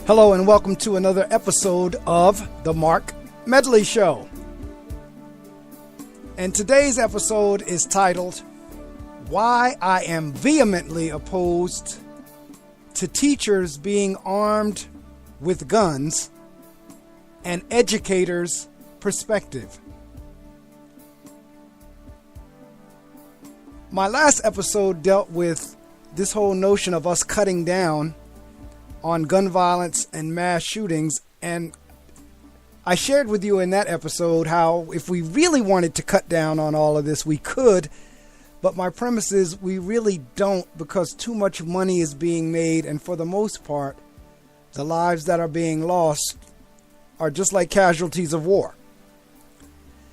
Hello and welcome to another episode of The Mark Medley Show. And today's episode is titled, Why I Am Vehemently Opposed to Teachers Being Armed with Guns, an Educator's Perspective. My last episode dealt with this whole notion of us cutting down on gun violence and mass shootings, and I shared with you in that episode how if we really wanted to cut down on all of this, we could, but my premise is we really don't, because too much money is being made, and for the most part, the lives that are being lost are just like casualties of war.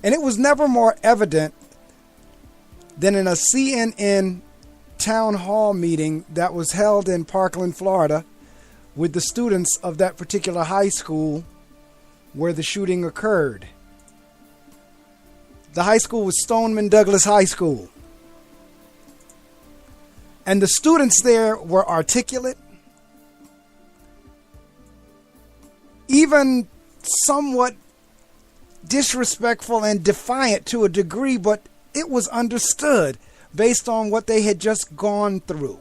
And it was never more evident than in a CNN town hall meeting that was held in Parkland, Florida, with the students of that particular high school where the shooting occurred. The high school was Stoneman Douglas High School. And the students there were articulate, even somewhat disrespectful and defiant to a degree, but it was understood based on what they had just gone through.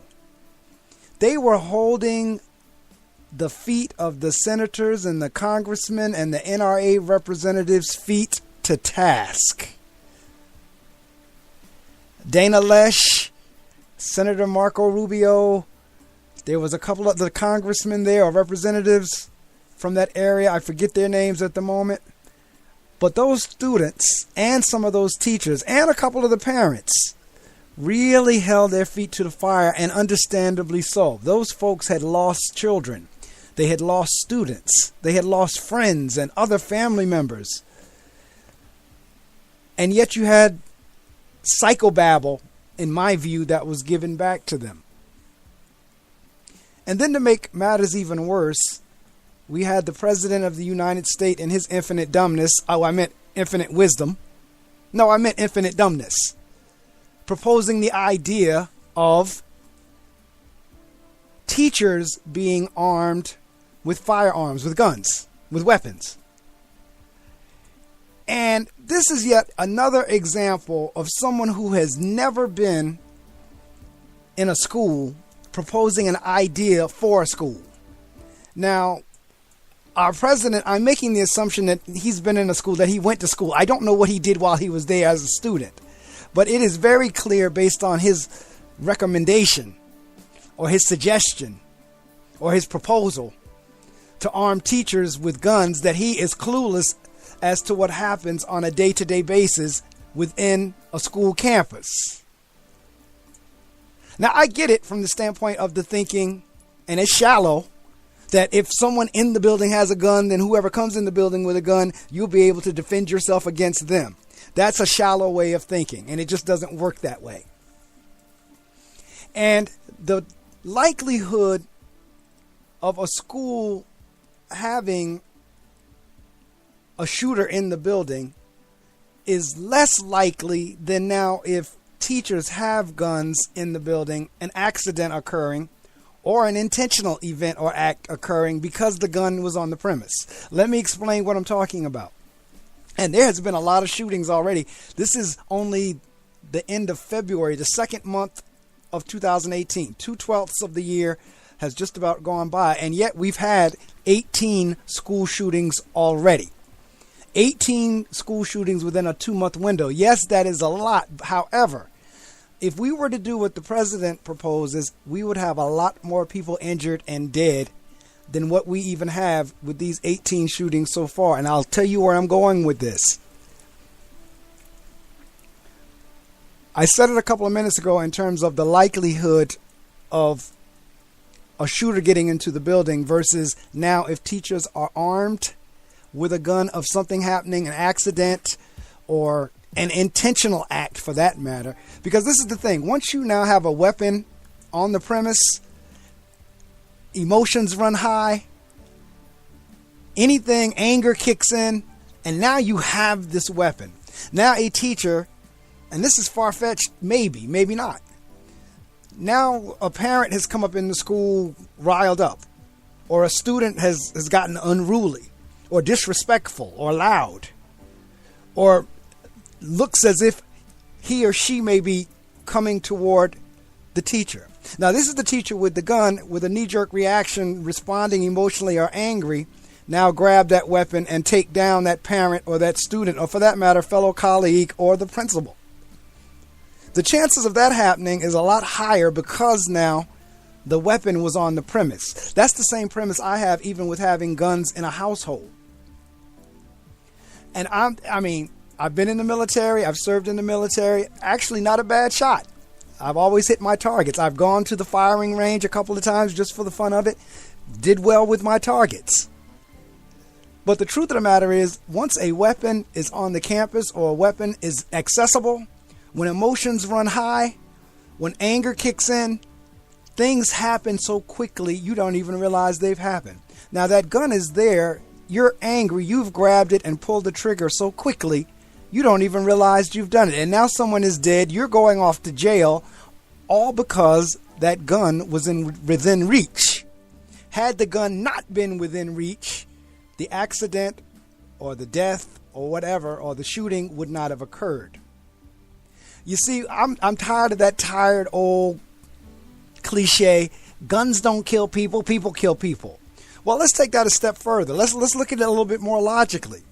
They were holding the feet of the senators and the congressmen and the NRA representatives' feet to task. Dana Loesch, Senator Marco Rubio, there was a couple of the congressmen there or representatives from that area. I forget their names at the moment. But those students and some of those teachers and a couple of the parents really held their feet to the fire, and understandably so. Those folks had lost children. They had lost students. They had lost friends and other family members. And yet you had psychobabble, in my view, that was given back to them. And then to make matters even worse, we had the President of the United States in his infinite dumbness. Oh, I meant infinite wisdom. No, I meant infinite dumbness. Proposing the idea of teachers being armed with firearms, with guns, with weapons. And this is yet another example of someone who has never been in a school proposing an idea for a school. Now, our president, I'm making the assumption that he's been in a school, that he went to school. I don't know what he did while he was there as a student, but it is very clear based on his recommendation or his suggestion or his proposal to arm teachers with guns that he is clueless as to what happens on a day-to-day basis within a school campus. Now, I get it from the standpoint of the thinking, and it's shallow, that if someone in the building has a gun, then whoever comes in the building with a gun, you'll be able to defend yourself against them. That's a shallow way of thinking, and it just doesn't work that way. And the likelihood of a school having a shooter in the building is less likely than now if teachers have guns in the building, an accident occurring, or an intentional event or act occurring because the gun was on the premise. Let me explain what I'm talking about. And there has been a lot of shootings already. This is only the end of February, the second month of 2018. 2/12 of the year has just about gone by, and yet we've had 18 school shootings already. 18 school shootings within a 2-month window. Yes, that is a lot. However, if we were to do what the president proposes, we would have a lot more people injured and dead than what we even have with these 18 shootings so far. And I'll tell you where I'm going with this. I said it a couple of minutes ago in terms of the likelihood of a shooter getting into the building versus now if teachers are armed with a gun of something happening, an accident or an intentional act for that matter. Because this is the thing, once you now have a weapon on the premise, emotions run high, anger kicks in, and now you have this weapon. Now a teacher, and this is far-fetched, maybe not. Now a parent has come up in the school riled up. or a student has gotten unruly or disrespectful or loud, or looks as if he or she may be coming toward the teacher. Now, this is the teacher with the gun, with a knee-jerk reaction, responding emotionally or angry. Now grab that weapon and take down that parent or that student, or for that matter, fellow colleague or the principal. The chances of that happening is a lot higher because now the weapon was on the premise. That's the same premise I have even with having guns in a household. And I've been in the military. I've served in the military. Actually, not a bad shot. I've always hit my targets. I've gone to the firing range a couple of times just for the fun of it. Did well with my targets. But the truth of the matter is, once a weapon is on the campus or a weapon is accessible, when emotions run high, when anger kicks in, things happen so quickly you don't even realize they've happened. Now that gun is there, you're angry, you've grabbed it and pulled the trigger so quickly you don't even realize you've done it. And now someone is dead, you're going off to jail, all because that gun was within reach. Had the gun not been within reach, the accident or the death or whatever, or the shooting would not have occurred. You see, I'm tired of that tired old cliche, guns don't kill people, people kill people. Well, let's take that a step further. Let's look at it a little bit more logically.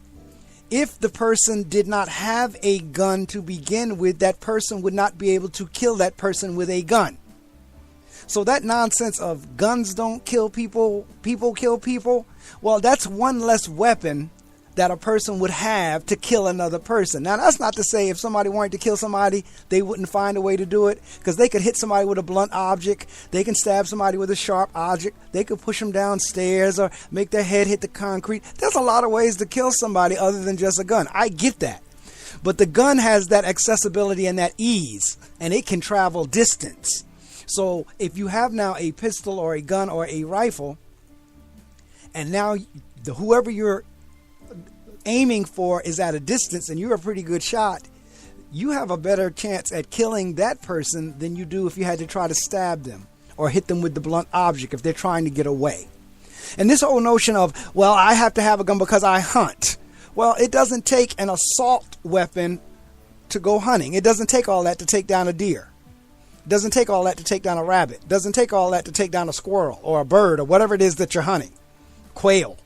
If the person did not have a gun to begin with, that person would not be able to kill that person with a gun. So that nonsense of guns don't kill people, people kill people, well, that's one less weapon that a person would have to kill another person. Now, that's not to say if somebody wanted to kill somebody, they wouldn't find a way to do it, because they could hit somebody with a blunt object, they can stab somebody with a sharp object, they could push them downstairs or make their head hit the concrete. There's a lot of ways to kill somebody other than just a gun. I get that. But the gun has that accessibility and that ease, and it can travel distance. So if you have now a pistol or a gun or a rifle, and now whoever you're aiming for is at a distance and you're a pretty good shot, you have a better chance at killing that person than you do if you had to try to stab them or hit them with the blunt object if they're trying to get away. And this whole notion of, well, I have to have a gun because I hunt. Well, it doesn't take an assault weapon to go hunting. It doesn't take all that to take down a deer. It doesn't take all that to take down a rabbit. It doesn't take all that to take down a squirrel or a bird or whatever it is that you're hunting. Quail.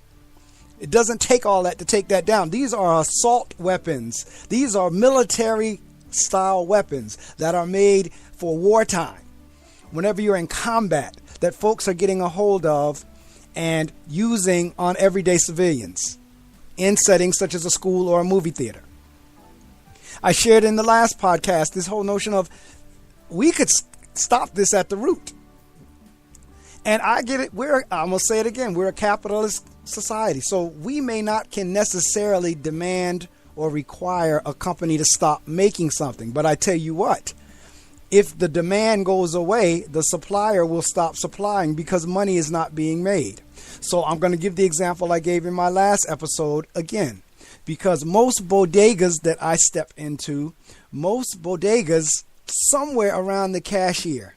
It doesn't take all that to take that down. These are assault weapons. These are military style weapons that are made for wartime. Whenever you're in combat, that folks are getting a hold of and using on everyday civilians in settings such as a school or a movie theater. I shared in the last podcast this whole notion of we could stop this at the root. And I get it. I'm going to say it again. We're a capitalist society. So we can necessarily demand or require a company to stop making something. But I tell you what, if the demand goes away, the supplier will stop supplying because money is not being made. So I'm going to give the example I gave in my last episode again, because most bodegas that I step into, somewhere around the cashier,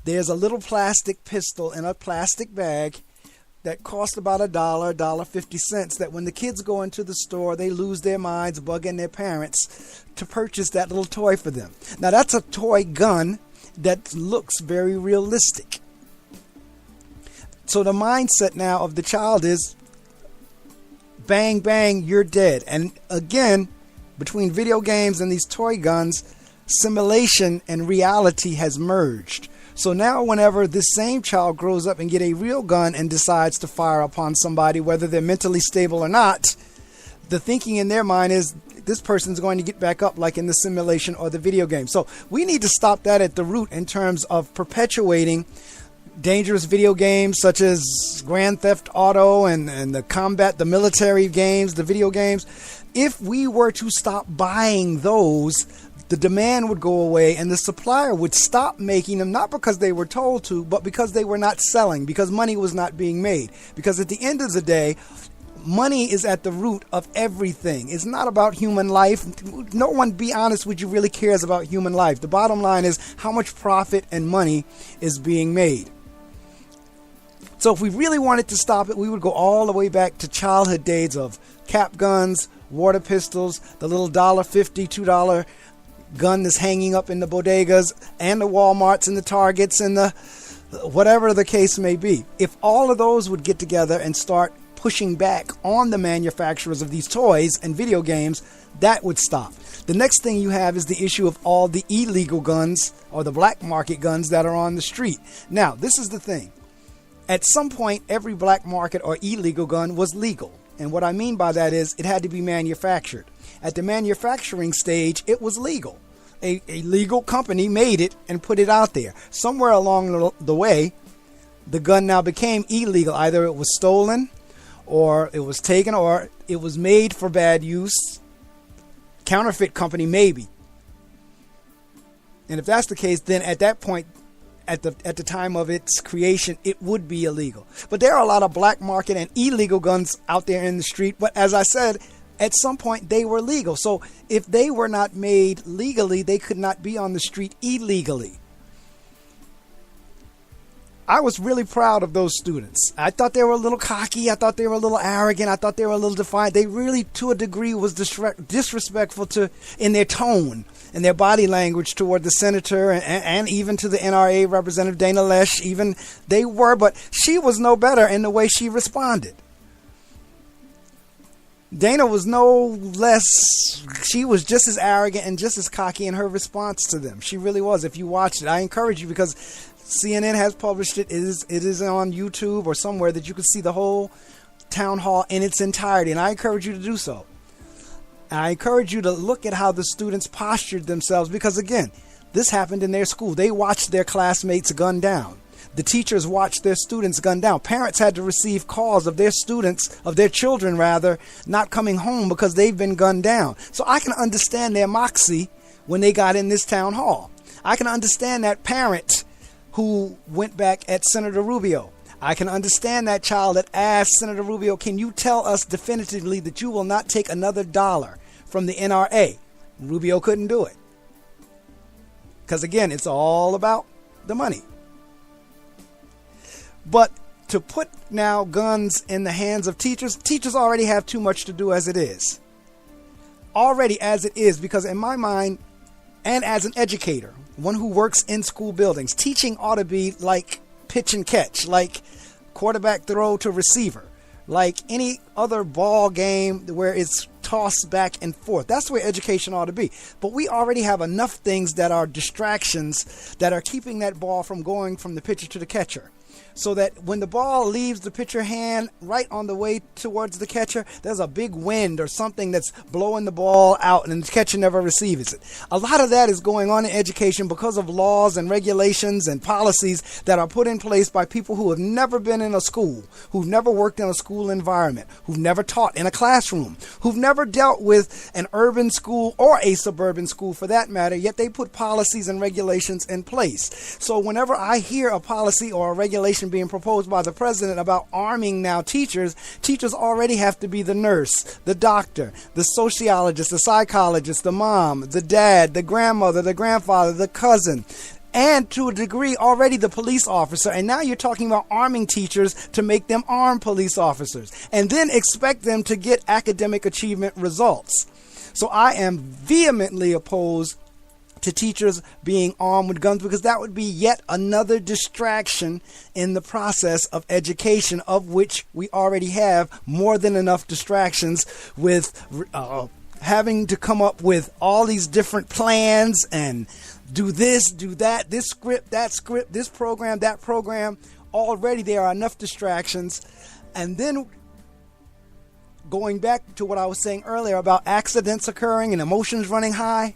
there's a little plastic pistol in a plastic bag that cost about $1.50, that when the kids go into the store, they lose their minds bugging their parents to purchase that little toy for them. Now, that's a toy gun that looks very realistic. So the mindset now of the child is, bang, bang, you're dead. And again, between video games and these toy guns, simulation and reality has merged. So now whenever this same child grows up and get a real gun and decides to fire upon somebody, whether they're mentally stable or not, the thinking in their mind is this person's going to get back up like in the simulation or the video game. So we need to stop that at the root in terms of perpetuating dangerous video games such as Grand Theft Auto and the military games, the video games. If we were to stop buying those, the demand would go away and the supplier would stop making them, not because they were told to, but because they were not selling, because money was not being made. Because at the end of the day, money is at the root of everything. It's not about human life. No one, be honest with you, really cares about human life. The bottom line is how much profit and money is being made. So if we really wanted to stop it, we would go all the way back to childhood days of cap guns, water pistols, the little $1.50, $2 gun that's hanging up in the bodegas and the Walmarts and the Targets and the whatever the case may be. If all of those would get together and start pushing back on the manufacturers of these toys and video games, that would stop. The next thing you have is the issue of all the illegal guns or the black market guns that are on the street. Now, this is the thing. At some point, every black market or illegal gun was legal. And what I mean by that is it had to be manufactured. At the manufacturing stage, it was legal. A legal company made it and put it out there. Somewhere along the way, the gun now became illegal. Either it was stolen, or it was taken, or it was made for bad use. Counterfeit company, maybe. And if that's the case, then at that point, at the time of its creation, it would be illegal. But there are a lot of black market and illegal guns out there in the street. But as I said, at some point they were legal. So if they were not made legally, they could not be on the street illegally. I was really proud of those students. I thought they were a little cocky. I thought they were a little arrogant. I thought they were a little defiant. They really, to a degree, was disrespectful in their tone and their body language toward the senator and even to the NRA Representative Dana Loesch. Even they were, but she was no better in the way she responded. Dana was no less, she was just as arrogant and just as cocky in her response to them. She really was. If you watched it, I encourage you, because CNN has published it. It is on YouTube or somewhere that you can see the whole town hall in its entirety. And I encourage you to do so. And I encourage you to look at how the students postured themselves, because again, this happened in their school. They watched their classmates gunned down. The teachers watched their students gunned down. Parents had to receive calls of their students, of their children rather, not coming home because they've been gunned down. So I can understand their moxie when they got in this town hall. I can understand that parent who went back at Senator Rubio. I can understand that child that asked Senator Rubio, can you tell us definitively that you will not take another dollar from the NRA? Rubio couldn't do it. Because again, it's all about the money. But to put now guns in the hands of teachers already have too much to do as it is. Already as it is, because in my mind, and as an educator, one who works in school buildings, teaching ought to be like pitch and catch, like quarterback throw to receiver, like any other ball game where it's tossed back and forth. That's where education ought to be. But we already have enough things that are distractions that are keeping that ball from going from the pitcher to the catcher. So that when the ball leaves the pitcher hand right on the way towards the catcher, there's a big wind or something that's blowing the ball out and the catcher never receives it. A lot of that is going on in education because of laws and regulations and policies that are put in place by people who have never been in a school, who've never worked in a school environment, who've never taught in a classroom, who've never dealt with an urban school or a suburban school for that matter, yet they put policies and regulations in place. So whenever I hear a policy or a regulation being proposed by the president about arming now teachers already have to be the nurse, the doctor, the sociologist, the psychologist, the mom, the dad, the grandmother, the grandfather, the cousin, and to a degree already the police officer. And now you're talking about arming teachers to make them armed police officers and then expect them to get academic achievement results. So I am vehemently opposed to teachers being armed with guns, because that would be yet another distraction in the process of education, of which we already have more than enough distractions with having to come up with all these different plans and do this, do that, this script, this program, that program. Already there are enough distractions. And then going back to what I was saying earlier about accidents occurring and emotions running high,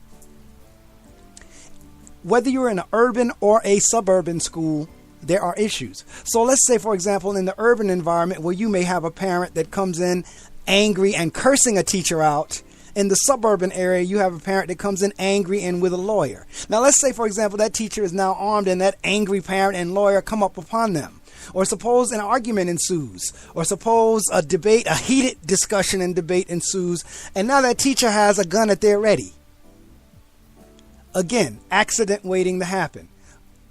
whether you're in an urban or a suburban school, there are issues. So let's say, for example, in the urban environment where you may have a parent that comes in angry and cursing a teacher out. In the suburban area, you have a parent that comes in angry and with a lawyer. Now, let's say, for example, that teacher is now armed and that angry parent and lawyer come up upon them. Or suppose an argument ensues. Or suppose a debate, a heated discussion and debate ensues. And now that teacher has a gun at their ready. Again, accident waiting to happen.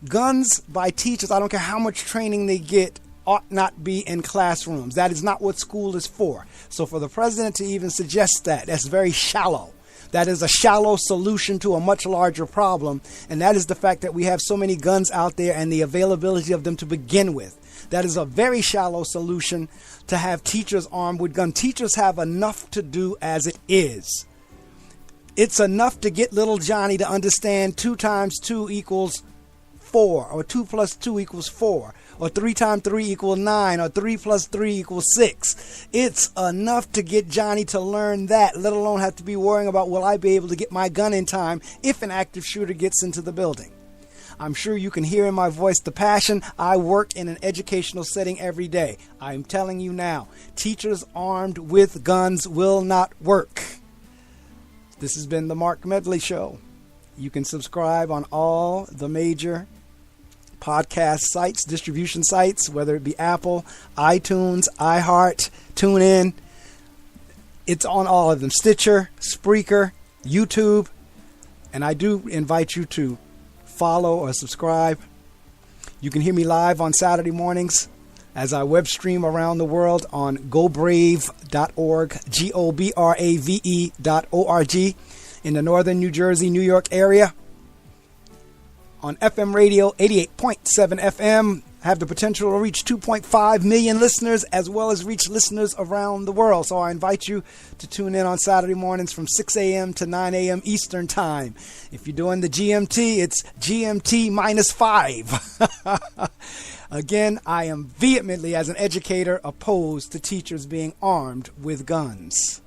Guns by teachers, I don't care how much training they get, ought not be in classrooms. That is not what school is for. So for the president to even suggest that, that's very shallow. That is a shallow solution to a much larger problem, and that is the fact that we have so many guns out there and the availability of them to begin with. That is a very shallow solution to have teachers armed with guns. Teachers have enough to do as it is. It's enough to get little Johnny to understand 2 times 2 equals 4, or 2 plus 2 equals 4, or 3 times 3 equals 9, or 3 plus 3 equals 6. It's enough to get Johnny to learn that, let alone have to be worrying about, will I be able to get my gun in time if an active shooter gets into the building? I'm sure you can hear in my voice the passion. I work in an educational setting every day. I'm telling you now, teachers armed with guns will not work. This has been the Mark Medley Show. You can subscribe on all the major podcast sites, distribution sites, whether it be Apple, iTunes, iHeart, TuneIn. It's on all of them. Stitcher, Spreaker, YouTube. And I do invite you to follow or subscribe. You can hear me live on Saturday mornings as I web stream around the world on gobrave.org, GOBRAVE.org, in the northern New Jersey, New York area. On FM radio, 88.7 FM, have the potential to reach 2.5 million listeners, as well as reach listeners around the world. So I invite you to tune in on Saturday mornings from 6 a.m. to 9 a.m. Eastern Time. If you're doing the GMT, it's GMT minus 5. Again, I am vehemently, as an educator, opposed to teachers being armed with guns.